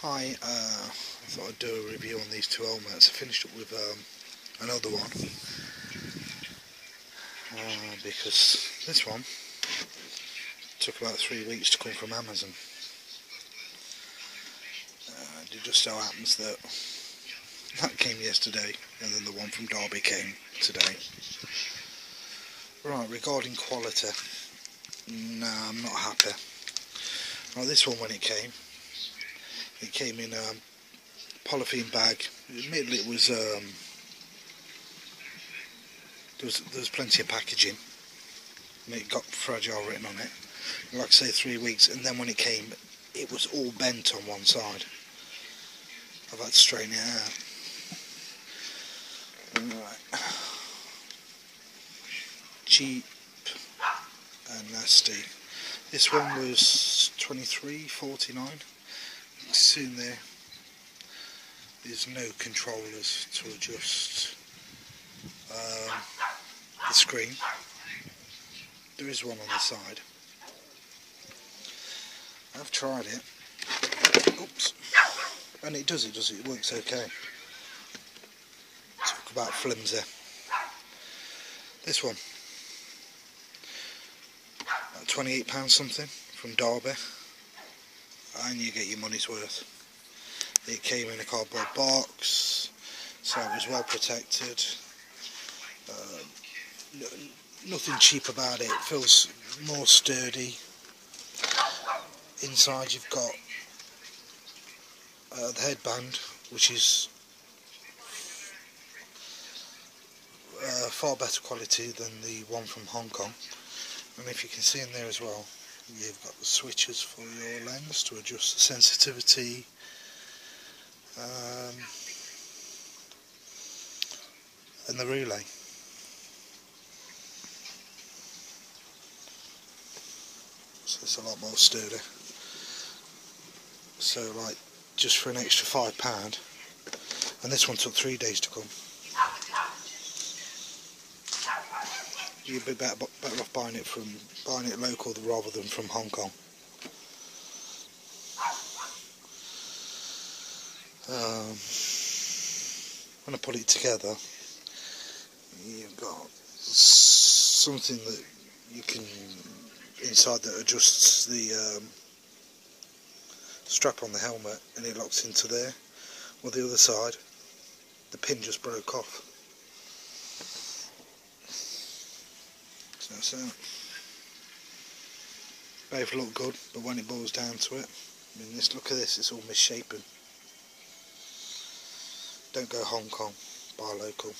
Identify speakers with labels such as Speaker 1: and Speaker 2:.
Speaker 1: Hi, I thought I'd do a review on these two helmets. I finished up with another one because this one took about 3 weeks to come from Amazon. It just so happens that came yesterday, and then the one from Derby came today. Right, regarding quality, no, I'm not happy. Right, this one, when it came in a polythene bag. Admittedly, it was there was plenty of packaging, and it got fragile written on it. Like I say, 3 weeks, and then when it came, it was all bent on one side. I've had to straighten it out. Right. Cheap and nasty. This one was $23.49. You can see in there's no controllers to adjust the screen. There is one on the side. I've tried it. Oops. And it works okay. Talk about flimsy. This one, £28 something from Derby, and you get your money's worth. It came in a cardboard box, so it was well protected. Nothing cheap about it. It feels more sturdy. Inside you've got the headband, which is far better quality than the one from Hong Kong. And if you can see in there as well, you've got the switches for your lens to adjust the sensitivity. And the relay. So it's a lot more sturdy. So like, just for an extra £5, and this one took 3 days to come. You'd be better off buying it local rather than from Hong Kong. When I put it together, you've got something that you can inside that adjusts the strap on the helmet, and it locks into there. Well, the other side, the pin just broke off. So that's it. Both look good, but when it boils down to it, I mean, look at this, it's all misshapen. Don't go Hong Kong, buy local.